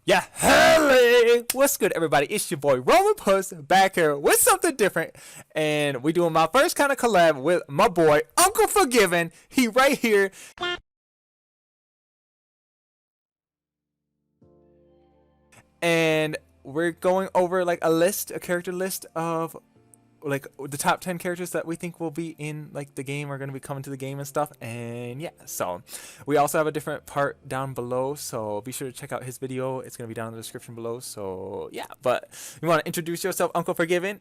Yeah, hello! What's good, everybody? It's your boy Roman Puss back here with something different, and we doing my first kind of collab with my boy Uncle Forgiven. He right here, and we're going over like a character list of like the top 10 characters that we think will be in like the game are going to be coming to the game and stuff. And yeah, so we also have a different part down below, so be sure to check out his video. It's going to be down in the description below. So yeah, but you want to introduce yourself, Uncle Forgiven?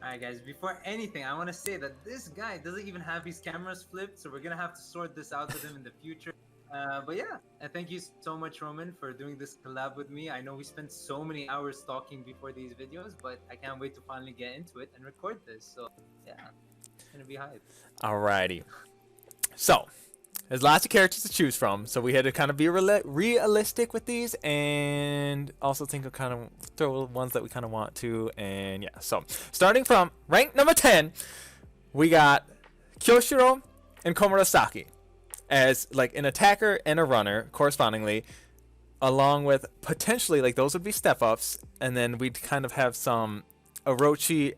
Alright guys, before anything, I want to say that this guy doesn't even have his cameras flipped, so we're gonna have to sort this out with him in the future. But yeah, and thank you so much, Roman, for doing this collab with me. I know we spent so many hours talking before these videos, but I can't wait to finally get into it and record this. So yeah, it's gonna be hype. Alrighty. So there's lots of characters to choose from, so we had to kind of be realistic with these, and also think of kind of throw ones that we kind of want to. And yeah, so starting from rank number 10, we got Kyoshiro and Komurasaki as like an attacker and a runner correspondingly, along with potentially like those would be step ups, and then we'd kind of have some Orochi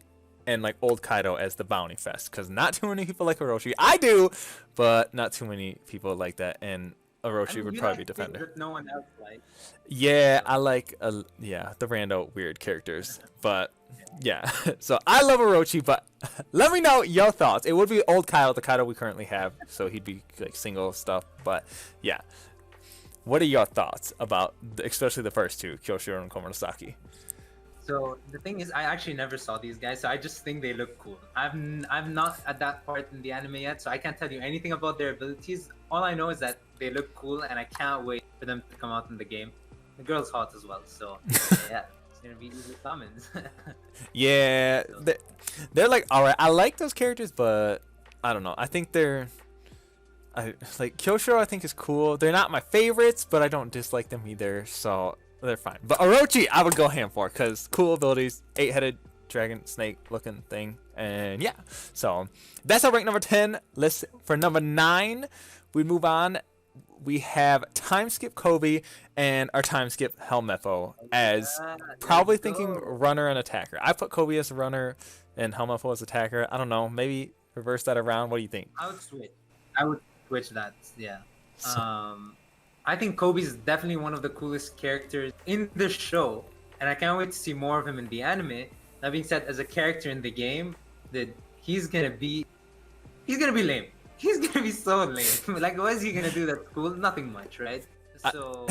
and like old Kaido as the bounty fest, because not too many people like Orochi. I do, but not too many people like that, and Orochi I mean, would you probably like be defender. that no one else likes. Yeah, I like yeah, the rando weird characters, but yeah. So I love Orochi, but let me know your thoughts. It would be old Kaido, the Kaido we currently have, so he'd be like single stuff. But yeah, what are your thoughts about especially the first two, Kyoshiro and Komurasaki? So the thing is, I actually never saw these guys, so I just think they look cool. I'm not at that part in the anime yet, so I can't tell you anything about their abilities. All I know is that they look cool, and I can't wait for them to come out in the game. The girl's hot as well, so yeah, it's gonna be easy summons. Yeah, they're like alright. I like those characters, but I don't know. I think I like Kyoshiro. I think is cool. They're not my favorites, but I don't dislike them either. So they're fine. But Orochi, I would go ham for, because cool abilities, 8-headed dragon snake looking thing, and yeah. So that's our rank number 10. Let's for number 9, we move on. We have time skip Kobe and our time skip Helmepho as probably thinking runner and attacker. I put Kobe as a runner and Helmepho as attacker. I don't know, maybe reverse that around. What do you think? I would switch. I would switch that. Yeah. So, I think Kobe's definitely one of the coolest characters in the show, and I can't wait to see more of him in the anime. That being said, as a character in the game, that he's gonna be lame. He's gonna be so lame. Like, what is he gonna do that's cool? Nothing much, right? So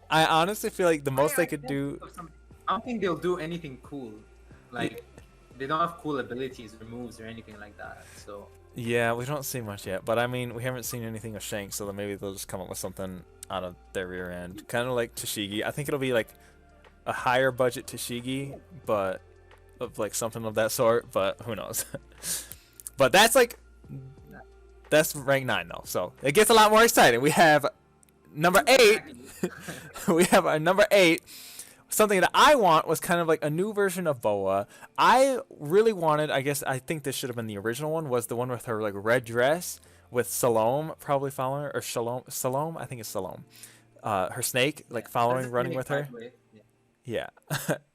I honestly feel like the most they could do. I don't think they'll do anything cool. Like, they don't have cool abilities or moves or anything like that. So Yeah, we don't see much yet, but I mean, we haven't seen anything of Shanks, so then maybe they'll just come up with something out of their rear end, kind of like Tashigi. I think it'll be like a higher budget Tashigi, but of like something of that sort. But who knows? But that's rank 9 though, so it gets a lot more exciting. We have number 8. We have our number 8. Something that I want was kind of like a new version of Boa. I really wanted, I think this should have been the original one, was the one with her like red dress with Salome probably following her, or Salome, I think it's Salome. Her snake like following, running with her. Yeah.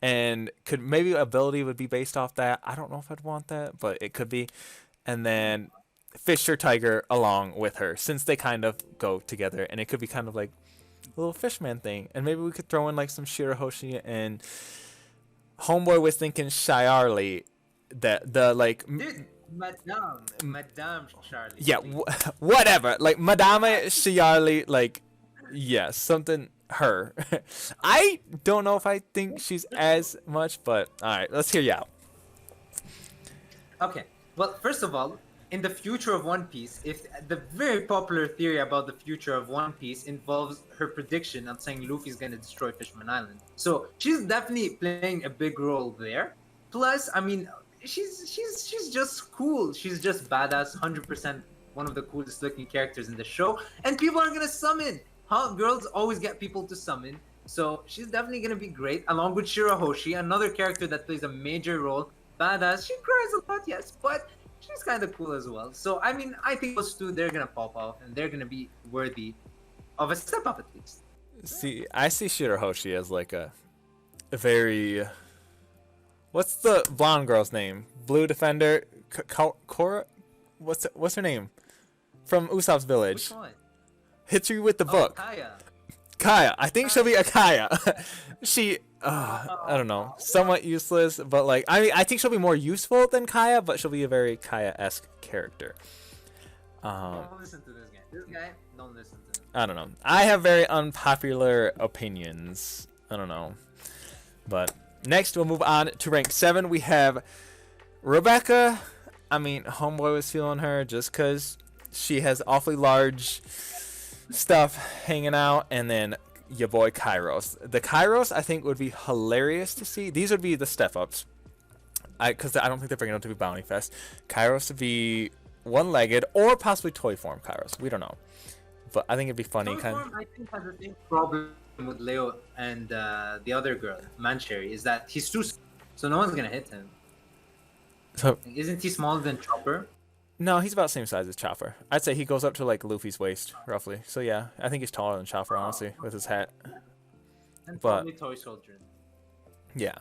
And could maybe ability would be based off that. I don't know if I'd want that, but it could be. And then Fisher Tiger along with her, since they kind of go together, and it could be kind of like a little fishman thing. And maybe we could throw in like some Shirahoshi, and Homeboy was thinking Shiarly, that the like dude, Madame Charlie. yeah, whatever, like Madame Shiarly, like yeah, something her. I don't know if I think she's as much, but all right, let's hear you out. Okay, well, first of all, in the future of One Piece, if the very popular theory about the future of One Piece involves her prediction of saying Luffy's gonna destroy Fishman Island, so she's definitely playing a big role there. Plus, I mean, she's just cool. She's just badass, 100% one of the coolest looking characters in the show, and people are gonna summon. How girls always get people to summon, so she's definitely gonna be great. Along with Shirahoshi, another character that plays a major role. Badass. She cries a lot, yes, but she's kind of cool as well. So, I mean, I think those two, they're going to pop off, and they're going to be worthy of a step up at least. See, I see Shirahoshi as like a very. What's the blonde girl's name? Blue defender, Korra. What's her name? From Usopp's village. Which one? Hits you with the Oh, book. Kaya. Kaya. I think she'll be a Kaya. She, I don't know, somewhat useless, but like I think she'll be more useful than Kaya, but she'll be a very Kaya-esque character. Don't listen to this guy. This guy, don't listen to him. I don't know. I have very unpopular opinions. I don't know. But next, we'll move on to rank 7. We have Rebecca. I mean, Homeboy was feeling her just because she has awfully large stuff hanging out. And then your boy Kairos. The Kairos, I think, would be hilarious to see. These would be the step-ups. Because I don't think they're bringing them to be Bounty Fest. Kairos to be one-legged or possibly toy form Kairos. We don't know. But I think it'd be funny. I think has the same problem with Leo and the other girl, Mancherry, is that he's too small, so no one's gonna hit him. So Isn't he smaller than Chopper? no, he's about the same size as Chopper. I'd say he goes up to like Luffy's waist, roughly. So yeah, I think he's taller than Chopper, honestly, with his hat. And But- probably Toy Soldier. Yeah.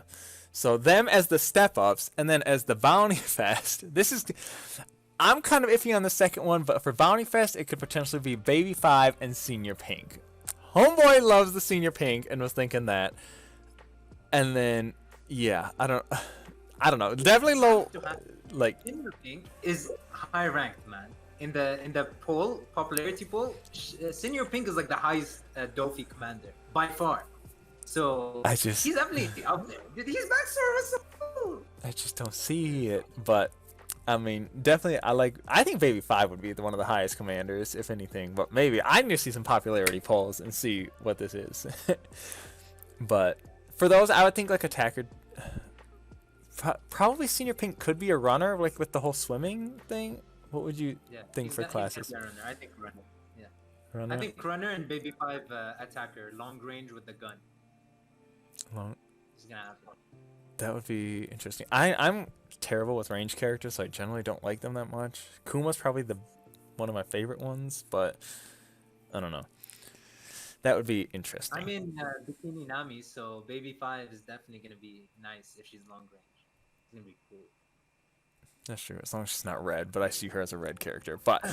So them as the step-ups, and then as the Bounty Fest. I'm kind of iffy on the second one, but for Bounty Fest, it could potentially be Baby 5 and Senior Pink. Homeboy loves the Senior Pink and was thinking that. And then, yeah, I don't know. Definitely low, like, Senior Pink is high ranked, man. In the popularity poll, Senior Pink is like the highest Dofi commander by far. So he's definitely up there. He's backstory was so cool. I just don't see it. But I mean, definitely, I think Baby 5 would be one of the highest commanders, if anything. But maybe I need to see some popularity polls and see what this is. But for those, I would think like attacker. Probably Senior Pink could be a runner, like with the whole swimming thing. What would you think for classes? Runner. I think runner. Yeah. Runner? I think runner and Baby 5 attacker, long range with the gun. He's gonna have one. That would be interesting. I'm terrible with range characters, so I generally don't like them that much. Kuma's probably one of my favorite ones, but I don't know. That would be interesting. I'm in Bikini Nami, so Baby 5 is definitely gonna be nice if she's long range. It's gonna be cool. That's true, as long as she's not red, but I see her as a red character. But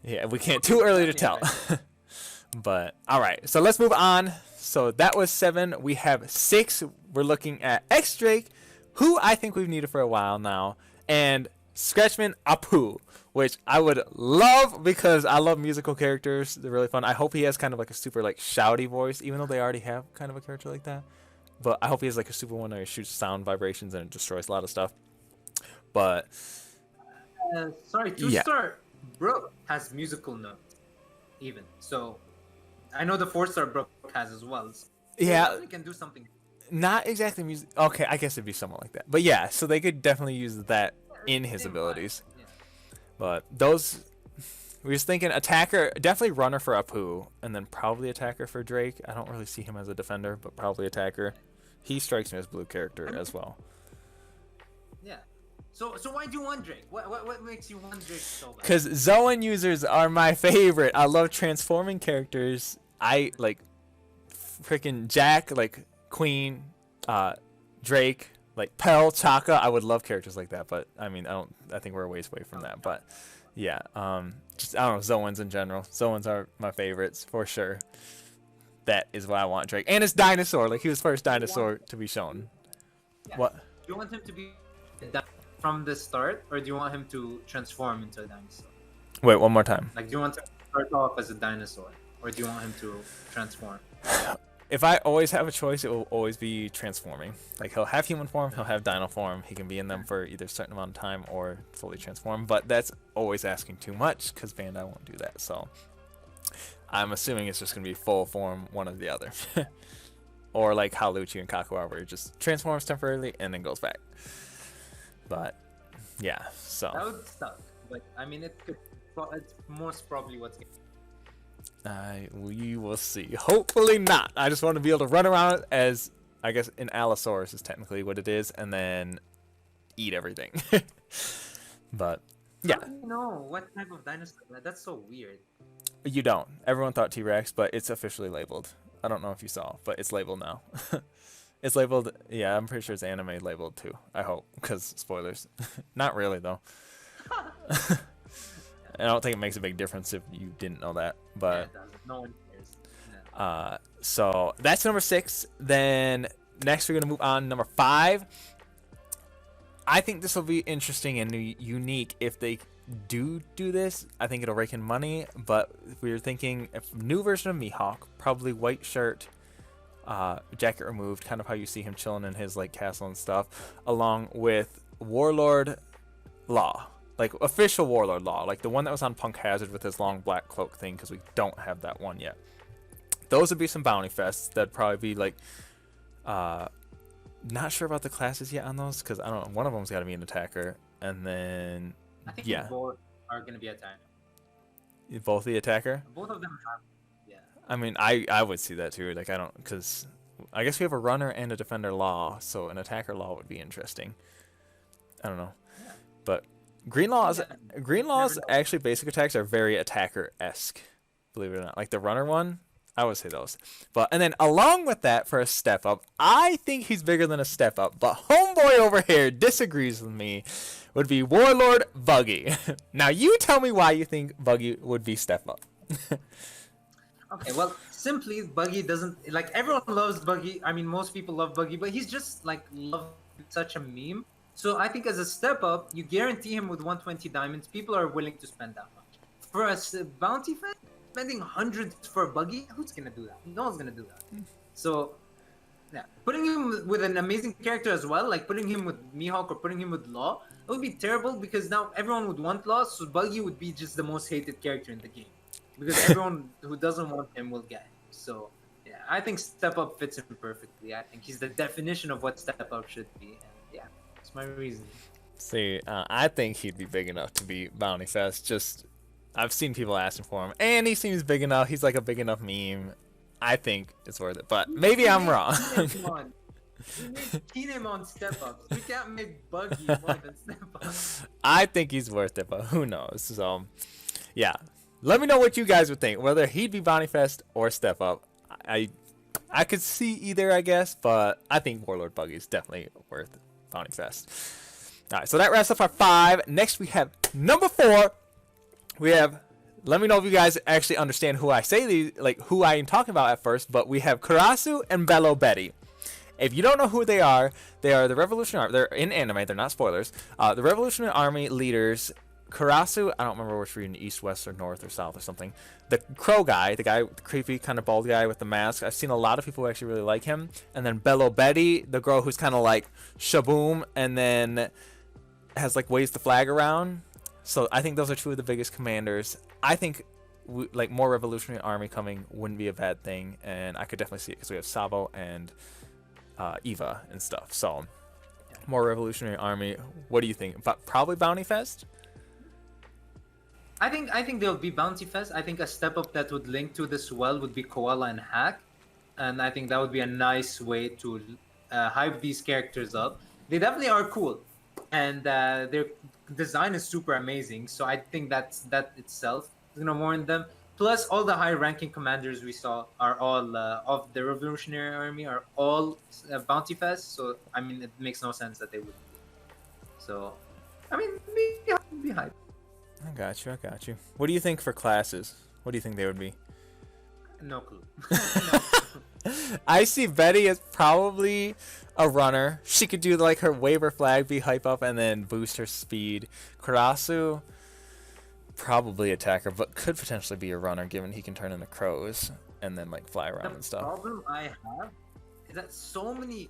yeah, we can't too early to tell. But all right, so let's move on. So that was 7. We have 6. We're looking at X Drake, who I think we've needed for a while now, and Scratchman Apu, which I would love because I love musical characters. They're really fun. I hope he has kind of like a super like shouty voice, even though they already have kind of a character like that. But I hope he has like a super one where he shoots sound vibrations and it destroys a lot of stuff. But sorry, 2-star Brook has musical notes, even. So I know the 4-star Brook has as well. So yeah, they can do something. Not exactly music. Okay, I guess it'd be somewhat like that. But yeah, so they could definitely use that in his abilities. Yeah. But those, we was thinking attacker, definitely runner for Apu, and then probably attacker for Drake. I don't really see him as a defender, but probably attacker. He strikes me as blue character as well. Yeah. So why do you want Drake? What makes you want Drake so bad? Because Zoan users are my favorite. I love transforming characters. I like freaking Jack, like Queen, Drake, like Pell, Chaka. I would love characters like that, but I mean, I think we're a ways away from that. But yeah, just I don't know, Zoans in general. Zoans are my favorites for sure. That is why I want Drake, and it's dinosaur. Like he was first dinosaur to be shown. Yeah. What? Do you want him to be from the start, or do you want him to transform into a dinosaur? Wait, one more time. Like, do you want to start off as a dinosaur, or do you want him to transform? If I always have a choice, it will always be transforming. Like he'll have human form, he'll have dino form. He can be in them for either a certain amount of time or fully transform. But that's always asking too much because Bandai won't do that. So I'm assuming it's just gonna be full form, one or the other, or like how Lucci and Kaku are, where it just transforms temporarily and then goes back. But yeah, so That would suck. But I mean, it's most probably what's. we will see. Hopefully not. I just want to be able to run around as, I guess, an Allosaurus is technically what it is, and then eat everything. But yeah. I don't know what type of dinosaur. That's so weird. You don't. Everyone thought T-Rex, but it's officially labeled. I don't know if you saw, but it's labeled now. It's labeled. Yeah, I'm pretty sure it's anime labeled too. I hope, because spoilers. Not really though. I don't think it makes a big difference if you didn't know that, but. Yeah, it doesn't. No one cares. No. So that's number 6. Then next we're gonna move on number 5. I think this will be interesting and unique if they do this. I think it'll rake in money, but we were thinking a new version of Mihawk, probably white shirt, jacket removed, kind of how you see him chilling in his like castle and stuff, along with Warlord Law, like official Warlord Law, like the one that was on Punk Hazard with his long black cloak thing, because we don't have that one yet. Those would be some bounty fests. That'd probably be like, not sure about the classes yet on those, because I don't know. One of them's got to be an attacker, and then I think yeah, both are gonna be attacker. both the attacker. Both of them have. Yeah. I mean, I would see that too. Like I don't, because I guess we have a runner and a defender law, so an attacker law would be interesting. I don't know, Yeah. but Green Law's Yeah, Green Law's know. actually basic attacks are very attacker-esque, believe it or not. Like the runner one, I would say those. But and then along with that, for a step up, I think he's bigger than a step up. But homeboy over here disagrees with me. Would be Warlord Buggy. Now you tell me why you think Buggy would be step up. Okay, well, simply Buggy doesn't like everyone loves Buggy. I mean, most people love Buggy, but he's just like loved such a meme. So I think as a step up, you guarantee him with 120 diamonds. People are willing to spend that much. For a bounty fan, spending hundreds for Buggy, who's gonna do that? No one's gonna do that. So yeah, putting him with an amazing character as well, like putting him with Mihawk or putting him with Law, it would be terrible because now everyone would want Law, so Buggy would be just the most hated character in the game. Because everyone who doesn't want him will get him. So yeah, I think Step Up fits him perfectly. I think he's the definition of what Step Up should be. And yeah, that's my reason. See, I think he'd be big enough to be Bounty Fest. Just, I've seen people asking for him, and he seems big enough. He's like a big enough meme. I think it's worth it, but maybe I'm wrong. We made Kinemon Step Ups. We can't make Buggy more than Step Ups. I think he's worth it, but who knows? So, yeah. Let me know what you guys would think, whether he'd be Bounty Fest or Step Up. I could see either, I guess, but I think Warlord Buggy is definitely worth Bounty Fest. All right, so that wraps up our 5. Next, we have number 4. We have, let me know if you guys actually understand who I say these, like who I am talking about at first, but we have Karasu and Bello Betty. If you don't know who they are the Revolutionary, they're in anime, they're not spoilers. The Revolutionary Army leaders, Karasu, I don't remember which region, east, west, or north, or south, or something. The crow guy, the guy, the creepy kind of bald guy with the mask, I've seen a lot of people who actually really like him. And then Bello Betty, the girl who's kind of like shaboom, and then has like waves the flag around. So I think those are 2 of the biggest commanders. I think like more Revolutionary Army coming wouldn't be a bad thing, and I could definitely see it because we have Sabo and Eva and stuff. So more Revolutionary Army. What do you think? Probably Bounty Fest. I think there'll be Bounty Fest. I think a step up that would link to this well would be Koala and Hack, and I think that would be a nice way to hype these characters up. They definitely are cool, and their design is super amazing. So I think that itself is gonna warrant them. Plus, all the high-ranking commanders we saw are all of the Revolutionary Army are all Bounty Fest. So I mean, it makes no sense that they wouldn't be. So I mean, be hyped. I got you. What do you think for classes? What do you think they would be? No clue. No clue. I see Betty as probably a runner. She could do like her wave her flag, be hype up, and then boost her speed. Karasu, probably attacker, but could potentially be a runner given he can turn into crows and then like fly around and The stuff. problem I have is that so many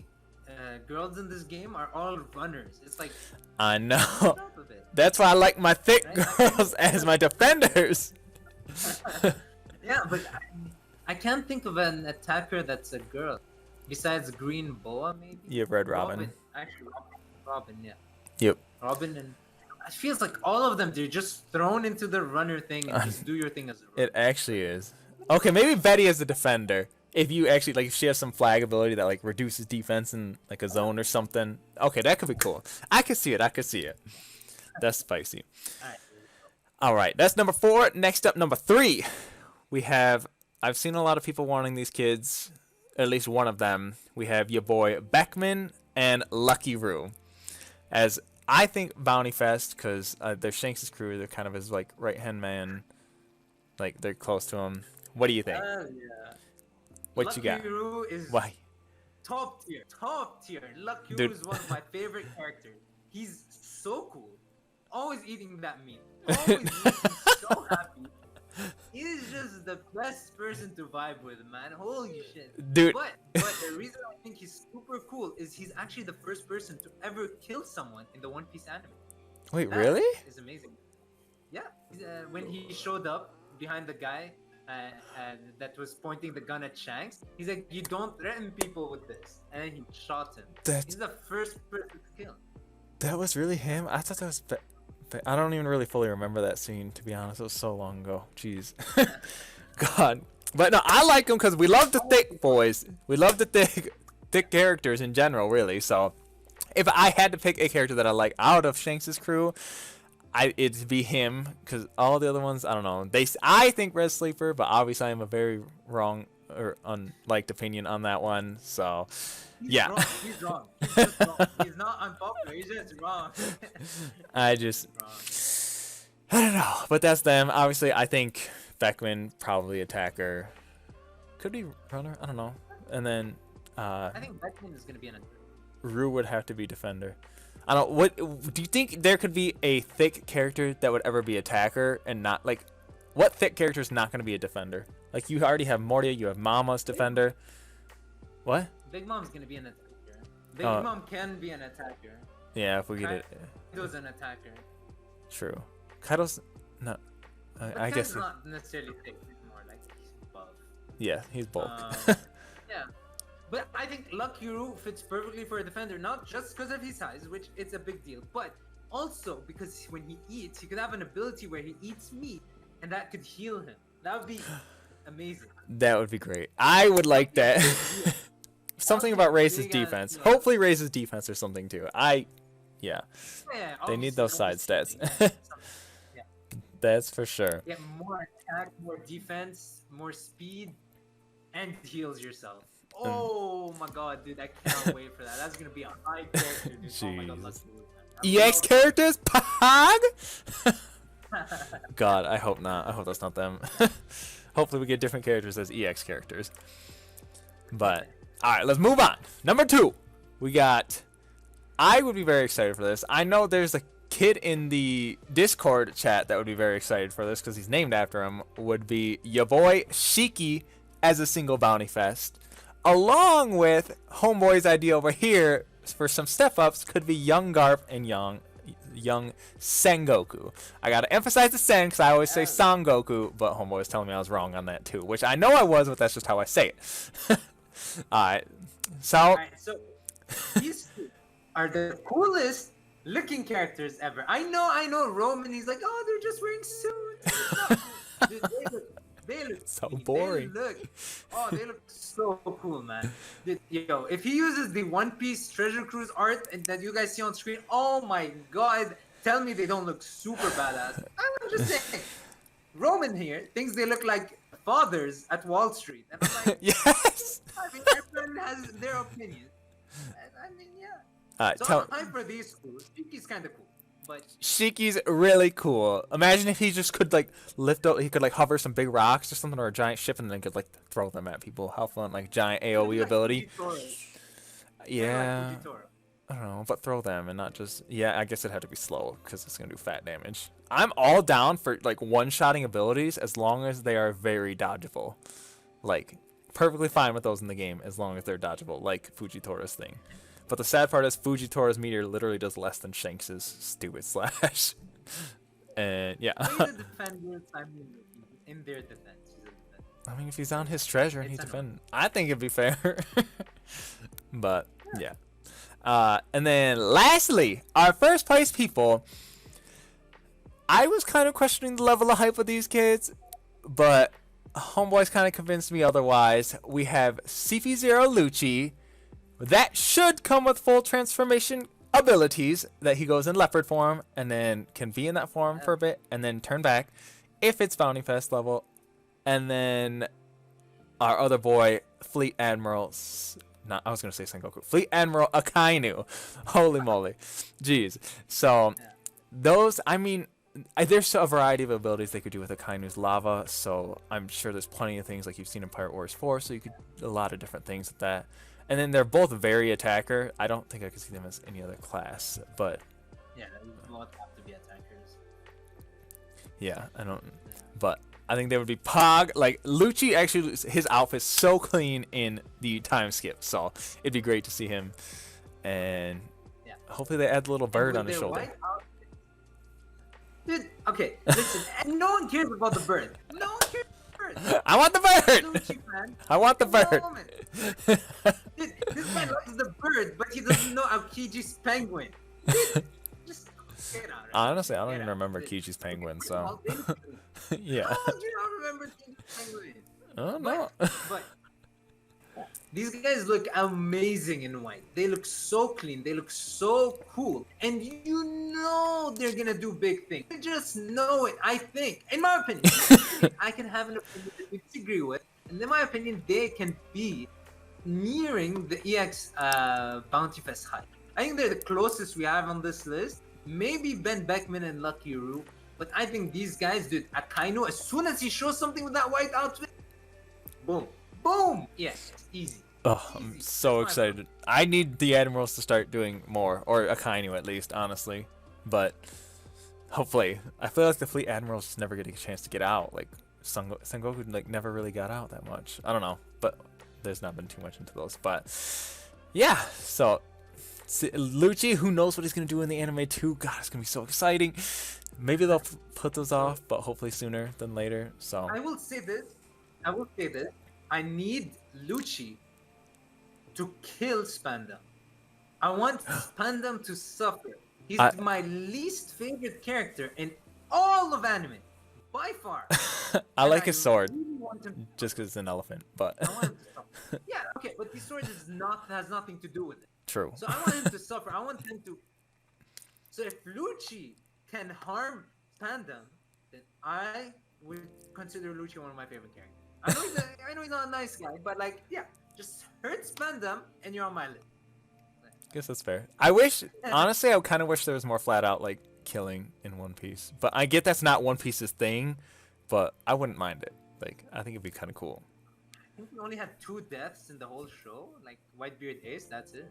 girls in this game are all runners. It's like I know. stop a bit. That's why I like my thick Right? girls as my defenders. Yeah, but I can't think of an attacker that's a girl besides Green Boa, maybe. You have Red Robin. Actually, Robin, yeah. Yep. Robin, and it feels like all of them, they're just thrown into the runner thing and just do your thing as a runner. It actually is. Okay, maybe Betty as a defender. If you actually like, if she has some flag ability that like reduces defense in like a zone or something. Okay, that could be cool. I could see it. That's spicy. Alright. All right, that's number 4. Next up, number 3, we have I've seen a lot of people wanting these kids, at least one of them. We have your boy Beckman and Lucky Roo. As I think Bounty Fest, because they're Shanks' crew, they're kind of his like right-hand man. Like, they're close to him. What do you think? Yeah. What Lucky you got? Roo is Why? top tier. Top tier. Lucky Dude. Roo is one of my favorite characters. He's so cool. Always eating that meat. Always looking so happy. He's just the best person to vibe with, man. Holy shit. Dude. But the reason I think he's super cool is he's actually the first person to ever kill someone in the One Piece anime. Wait, That really? is amazing. Yeah. When he showed up behind the guy that was pointing the gun at Shanks, he's like, "You don't threaten people with this," and then he shot him. He's the first person to kill. That was really him? I thought that was... I don't even really fully remember that scene, to be honest. It was so long ago. Jeez. God. But no, I like him because we love the thick boys. We love the thick characters in general, really. So if I had to pick a character that I like out of Shanks' crew, it'd be him, because all the other ones, I don't know. I think Red Sleeper, but obviously I'm a very wrong or unliked opinion on that one. So yeah. He's wrong. He's just wrong. He's not unpopular. He's just wrong. I don't know, but that's them. Obviously, I think Beckman probably attacker. Could be runner. I don't know. And then I think Beckman is gonna be an. Rue would have to be defender. I don't. What do you think there could be a thick character that would ever be attacker and not like? What thick character is not going to be a defender? Like, you already have Mortia, you have Mama's defender. What? Big Mom's gonna be an attacker. Big Mom can be an attacker. Yeah, if we get it. Kaido's an attacker. True. Kaido's not. I guess. He's not necessarily thick. He's more like he's buff. Yeah, he's bulk. Yeah. But I think Lucky Roo fits perfectly for a defender, not just because of his size, which it's a big deal, but also because when he eats, he could have an ability where he eats meat, and that could heal him. That would be amazing. That would be great. I would like that. Something about Raise's defense. Hopefully Raise's defense or something too. Yeah. They need those side stats. Yeah. That's for sure. Yeah, more attack, more defense, more speed, and heals yourself. Oh my god, dude, I can't wait for that. That's gonna be a high character, dude. Oh my god, let's do it. EX characters? Pog? God, I hope not. I hope that's not them. Hopefully we get different characters as EX characters. But, alright, let's move on. Number 2. We got... I would be very excited for this. I know there's a kid in the Discord chat that would be very excited for this because he's named after him. Would be your boy Shiki as a single Bounty Fest. Along with Homeboy's idea over here for some step-ups could be Young Garp and Young Sengoku. I gotta emphasize the Sen because I always say Sangoku, but Homeboy was telling me I was wrong on that too, which I know I was, but that's just how I say it. Alright, so these two are the coolest looking characters ever. I know Roman, he's like, oh, they're just wearing suits. Dude, they look so boring. They look so cool, man. Dude, yo, if he uses the One Piece Treasure Cruise art that you guys see on screen, oh my god, tell me they don't look super badass. I'm just saying, Roman here thinks they look like fathers at Wall Street. And I'm like, yes! I mean, everyone has their opinion. I mean, yeah. So I'm for these schools. Shiki's kind of cool. But Shiki's really cool. Imagine if he just could like lift up, he could like hover some big rocks or something, or a giant ship, and then could like throw them at people. How fun! Like giant AOE ability. Yeah. I don't know, but throw them and not just. Yeah, I guess it had to be slow because it's gonna do fat damage. I'm all down for like one-shotting abilities as long as they are very dodgeable. Like perfectly fine with those in the game as long as they're dodgeable, like Fujitora's thing. But the sad part is Fujitora's meteor literally does less than Shanks's stupid slash. And yeah. In their defense. I mean, if he's on his treasure and he's defending, I think it'd be fair. But yeah. And then lastly, our first place people. I was kind of questioning the level of hype of these kids, but Homeboys kind of convinced me otherwise. We have CP0 Lucci. That should come with full transformation abilities that he goes in leopard form and then can be in that form for a bit and then turn back if it's Bounty Fest level. And then our other boy, Fleet Admiral. I was gonna say Sengoku. Fleet Admiral Akainu. Holy moly, jeez. So those, I mean, there's a variety of abilities they could do with Akainu's lava. So I'm sure there's plenty of things like you've seen in Pirate Wars 4. So you could a lot of different things with that. And then they're both very attacker. I don't think I could see them as any other class, but Yeah, they both have to be attackers. yeah, I don't. But I think they would be Pog. Like Lucci, actually, his outfit's so clean in the time skip, so it'd be great to see him. And Yeah. hopefully they add the little bird on his Their shoulder. white outfit- Dude, okay, listen, and no one cares about the bird. No one cares about the bird. I want the bird. Lucci, man. I want the bird. Dude, this guy likes the bird, but he doesn't know Aokiji's penguin. Dude, just get out of it. Honestly, I don't Get even out. remember Dude, Kichi's penguin, it's so all instant. yeah. How do you not remember Kichi's penguin? Oh no. But these guys look amazing in white. They look so clean. They look so cool. And you know they're gonna do big things. You just know it, I think. In my opinion. I can have an opinion that you disagree with. And in my opinion, they can be nearing the EX Bounty Fest hype. I think they're the closest we have on this list. Maybe Ben Beckman and Lucky Roo. But I think these guys, dude, Akainu, as soon as he shows something with that white outfit, boom. Boom! Yes, easy. Oh, I'm so excited. I need the Admirals to start doing more, or Akainu at least, honestly. But hopefully, I feel like the Fleet Admirals just never get a chance to get out. Like Sengoku, like never really got out that much. I don't know, but there's not been too much into those. But yeah, so Lucci, who knows what he's gonna do in the anime too? God, it's gonna be so exciting. Maybe they'll put those off, but hopefully sooner than later. So I will say this. I need Lucci to kill Spandam. I want Spandam to suffer. He's my least favorite character in all of anime, by far. I like his sword, really want him just because it's an elephant. But I want him to suffer. Yeah, okay, but the sword has nothing to do with it. true. So I want him to suffer. I want him to. So if Lucci can harm Spandam, then I would consider Lucci one of my favorite characters. I know he's not a nice guy, but like, yeah, just hurt Spandam and you're on my list. Guess that's fair. I wish, honestly, I kind of wish there was more flat out like killing in One Piece. But I get that's not One Piece's thing, but I wouldn't mind it. Like, I think it'd be kind of cool. I think we only had 2 deaths in the whole show, like Whitebeard Ace. That's it.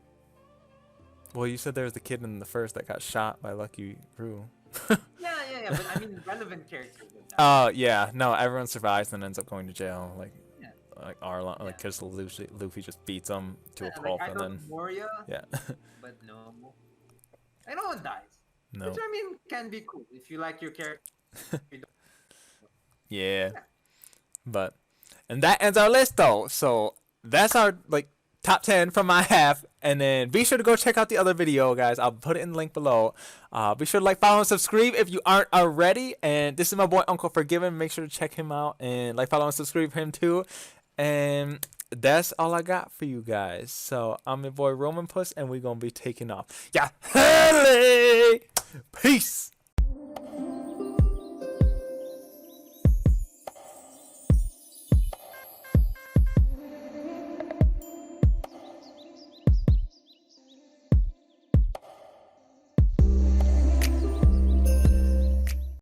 Well, you said there was the kid in the first that got shot by Lucky Roo. Yeah. But I mean, relevant characters. Oh yeah, no, everyone survives and ends up going to jail. Like, Yeah. like Arlong, like because Luffy just beats them to a Like, pulp, I and know then Moria, yeah, but no. And no one dies. no, Which I mean can be cool if you like your character. yeah. But and that ends our list though. So that's our like top 10 from my half. And then be sure to go check out the other video, guys. I'll put it in the link below. Be sure to like, follow, and subscribe if you aren't already. And this is my boy Uncle Forgiven. Make sure to check him out and like, follow, and subscribe him too. And that's all I got for you guys. So I'm your boy Roman Puss, and we're gonna be taking off. Yeah, peace.